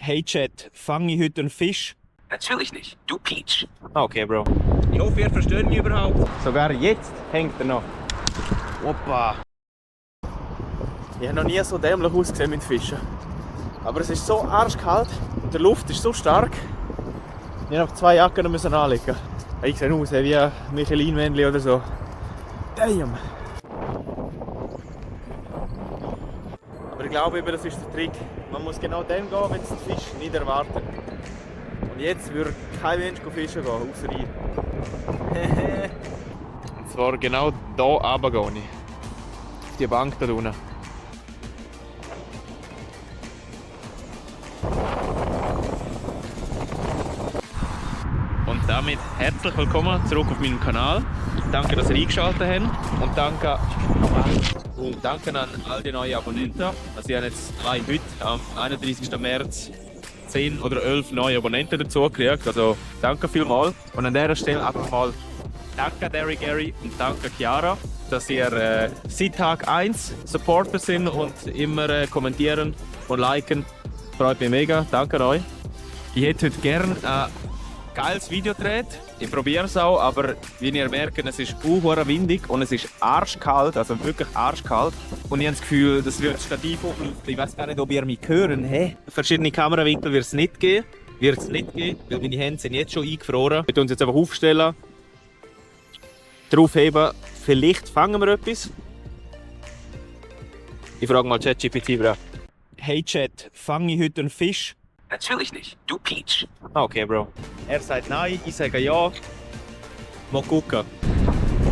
Hey Chat, fange ich heute einen Fisch? Natürlich nicht. Du Peach. Okay, Bro. Ich hoffe, ihr versteht mich überhaupt. Sogar jetzt hängt er noch. Opa. Ich habe noch nie so dämlich ausgesehen mit Fischen. Aber es ist so arschkalt und die Luft ist so stark. Ich musste noch 2 Jacken müssen anlegen. Ich sehe aus wie ein Michelin-Männchen oder so. Damn. Aber ich glaube, das ist der Trick. Man muss genau dann gehen, wenn es den Fisch nicht erwartet. Und jetzt würde kein Mensch fischen gehen, außer ich. Und zwar genau hier runter gehe ich. Auf die Bank da unten. Und damit herzlich willkommen zurück auf meinem Kanal. Danke, dass ihr eingeschaltet habt. Und danke an all die neuen Abonnenten. Also ich habe jetzt heute am 31. März 10 oder 11 neue Abonnenten dazu gekriegt. Also danke vielmals. Und an dieser Stelle einfach mal danke Derry Gary und danke Chiara, dass ihr seit Tag 1 Supporter sind und immer kommentieren und liken. Freut mich mega. Danke euch. Ich hätte heute gerne ein geiles Video gedreht. Ich probiere es auch, aber wie ihr merkt, es ist windig und es ist arschkalt, also wirklich arschkalt. Und ich habe das Gefühl, das wird das Stativ hochlüften. Ich weiß gar nicht, ob ihr mich hören. Verschiedene Kamerawinkel wird es nicht geben. Weil meine Hände sind jetzt schon eingefroren. Wir tun es jetzt einfach aufstellen, draufheben. Vielleicht fangen wir etwas. Ich frage mal ChatGPT, Bro. Hey Chat, fange ich heute einen Fisch? Natürlich nicht. Du Peach. Okay, Bro. Er sagt nein, ich sage ja. Mal gucken.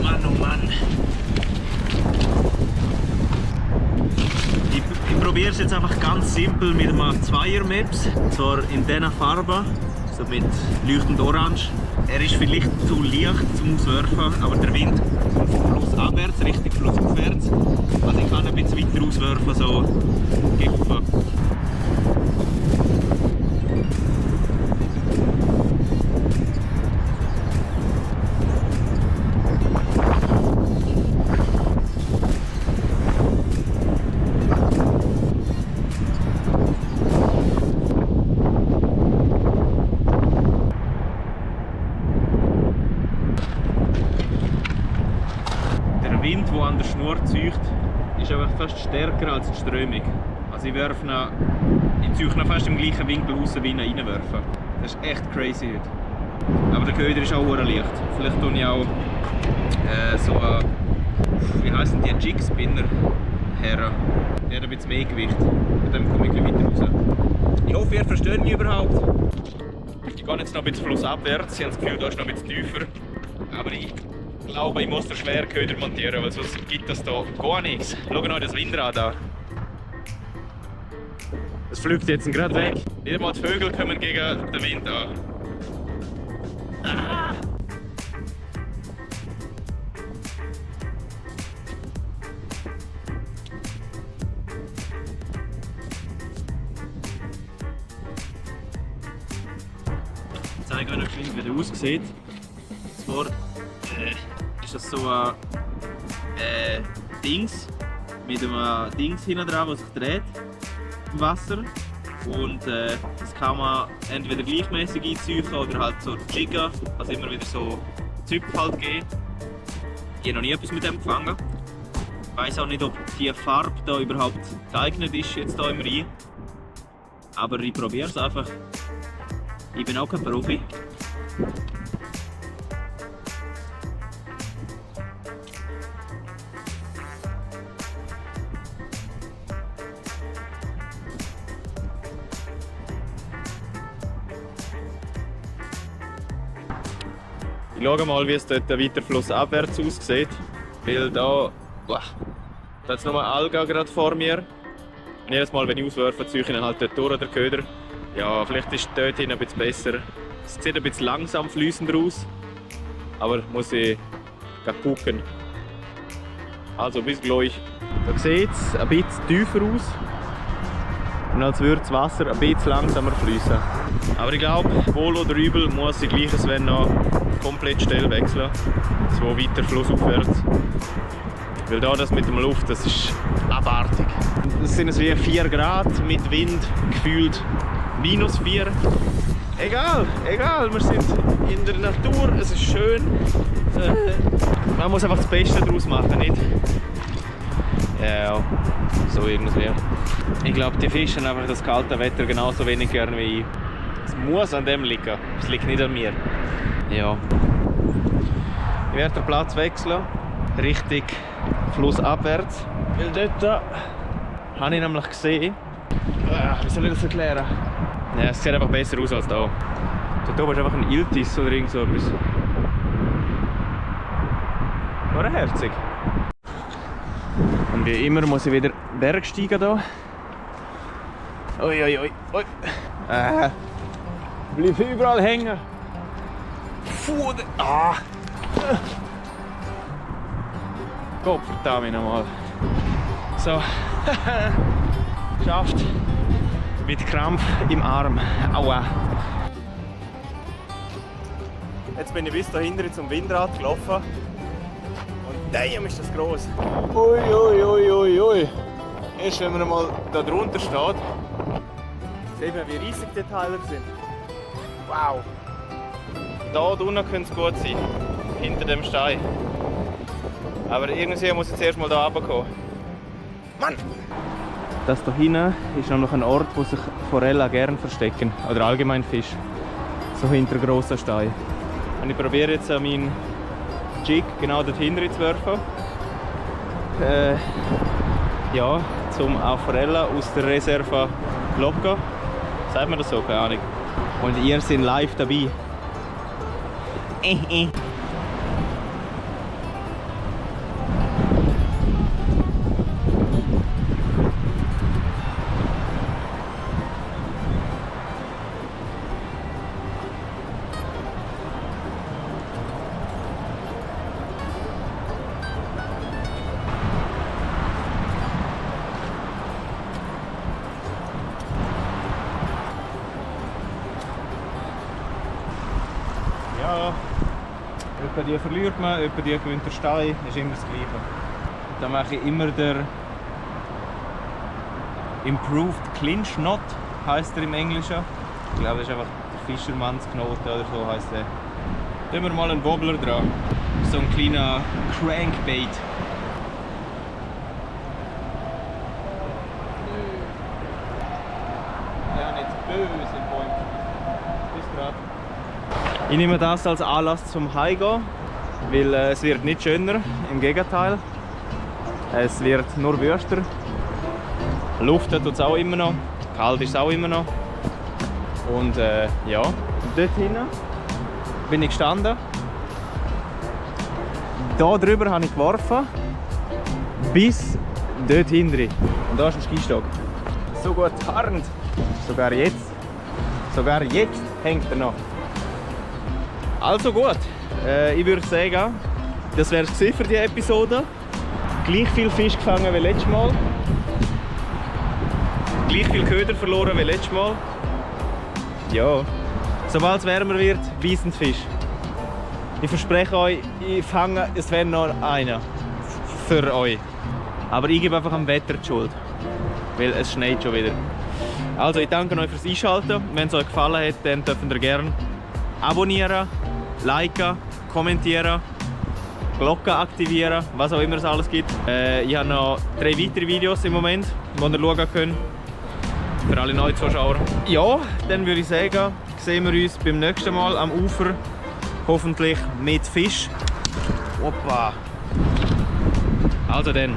Mann, oh Mann. Ich probiere es jetzt einfach ganz simpel mit einem Zweier-Maps. Zwar in diesen Farben, so mit leuchtend orange. Er ist vielleicht zu leicht zum Auswerfen, aber der Wind kommt von flussabwärts Richtung flussaufwärts. Also ich kann ein bisschen weiter auswerfen, so gegen oben. Der Wind, der an der Schnur zieht, ist einfach fast stärker als die Strömung. Also ich ziehe ihn fast im gleichen Winkel raus, wie ihn reinwerfen. Das ist echt crazy heute. Aber der Köder ist auch leicht. Vielleicht tue ich auch so einen, wie heissen die, Jig-Spinner her. Der hat ein bisschen mehr Gewicht. Mit dem komme ich ein bisschen weiter raus. Ich hoffe, ihr versteht mich überhaupt. Ich gehe jetzt noch ein bisschen flussabwärts. Ich habe das Gefühl, da ist noch ein bisschen tiefer. Aber ich glaube, ich muss den schweren Köder montieren, weil sonst gibt das hier gar nichts. Schaut euch das Windrad an. Es fliegt jetzt gerade weg. Nicht einmal die Vögel kommen gegen den Wind an. Ah. Ich zeige euch noch, wie der aussieht. Zwar ist das so ein Dings mit einem Dings hinten dran, das sich dreht im Wasser. Und das kann man entweder gleichmäßig einziehen oder halt so jiggen, also immer wieder so Züpfe halt geben. Ich habe noch nie etwas mit dem gefangen. Ich weiss auch nicht, ob die Farbe da überhaupt geeignet ist jetzt hier im Rhein. Aber ich probiere es einfach. Ich bin auch kein Profi. Ich schaue mal, wie es dort weiter flussabwärts aussieht. Weil da hat es nochmal Algen gerade vor mir. Und jedes Mal, wenn ich auswerfe, ziehe ich ihn halt dort durch, der Köder. Ja, vielleicht ist dort hin ein bisschen besser. Es sieht ein bisschen langsam fließend aus. Aber muss ich gucken. Also bis gleich. Da sieht es ein bisschen tiefer aus. Und als würde das Wasser ein bisschen langsamer fließen. Aber ich glaube, wohl oder übel muss ich gleiches wenn noch komplett still wechseln. So weiter flussaufwärts. Weil da das mit der Luft, das ist abartig. Das sind es wie 4 Grad mit Wind, gefühlt -4. Egal, egal, wir sind in der Natur, es ist schön. Man muss einfach das Beste daraus machen, nicht? Ja, so irgendwie. Ich glaube, die Fische haben einfach das kalte Wetter genauso wenig gern wie ich. Es muss an dem liegen, es liegt nicht an mir. Ja. Ich werde den Platz wechseln, Richtung flussabwärts. Weil dort habe ich nämlich gesehen, wie soll ich das erklären? Ja, es sieht einfach besser aus als da. Dort oben ist einfach ein Iltis oder irgend so etwas. War herzig. Und wie immer muss ich wieder Bergsteigen hier. Ui, ui, ui, ui. Bleib überall hängen. Puh, Gott verdammt nochmal. So. Geschafft. Mit Krampf im Arm. Aua. Jetzt bin ich bis dahinter zum Windrad gelaufen. Und damn ist das gross. Ui, ui, ui, ui, ui. Erst wenn man mal da drunter steht, sieht man, wie riesig die Teile sind. Wow. Da unten könnte es gut sein. Hinter dem Stein. Aber irgendwie muss ich zuerst mal da runterkommen. Mann! Das hier hinten ist nämlich ein Ort, wo sich Forellen gerne verstecken. Oder allgemein Fisch. So hinter grossen Steinen. Und ich probiere jetzt meinen Jig genau dort hinten zu werfen. Ja, um auch Forellen aus der Reserve zu locken. Sagt man das so? Keine Ahnung. Und ihr seid live dabei. Ja, etwa die verliert man, etwa die gewinnt der Stein, ist immer das Gleiche. Und dann mache ich immer der Improved Clinch Knot, heisst er im Englischen. Ich glaube, das ist einfach der Fischermannsknoten oder so heisst der. Tun wir mal einen Wobbler dran. So ein kleiner Crankbait. Ja, nicht böse im Point. Bis gerade. Ich nehme das als Anlass zum Heimgehen, weil es wird nicht schöner, im Gegenteil. Es wird nur wüster. Luften tut es auch immer noch, kalt ist es auch immer noch. Und ja, dort hinten bin ich gestanden. Hier drüber habe ich geworfen, bis dort hinten. Und da ist ein Skistock. So gut harrend, sogar jetzt hängt er noch. Also gut, ich würde sagen, das wäre es für diese Episode. Gleich viel Fisch gefangen wie letztes Mal. Gleich viel Köder verloren wie letztes Mal. Ja, sobald es wärmer wird, beißend Fisch. Ich verspreche euch, ich fange, es wäre noch einer für euch. Aber ich gebe einfach am Wetter die Schuld, weil es schneit schon wieder. Also ich danke euch fürs Einschalten. Wenn es euch gefallen hat, dann dürft ihr gerne abonnieren, liken, kommentieren, Glocke aktivieren, was auch immer es alles gibt. Ich habe noch 3 weitere Videos im Moment, die ihr schauen könnt. Für alle neuen Zuschauer. Ja, dann würde ich sagen, sehen wir uns beim nächsten Mal am Ufer. Hoffentlich mit Fisch. Opa. Also dann.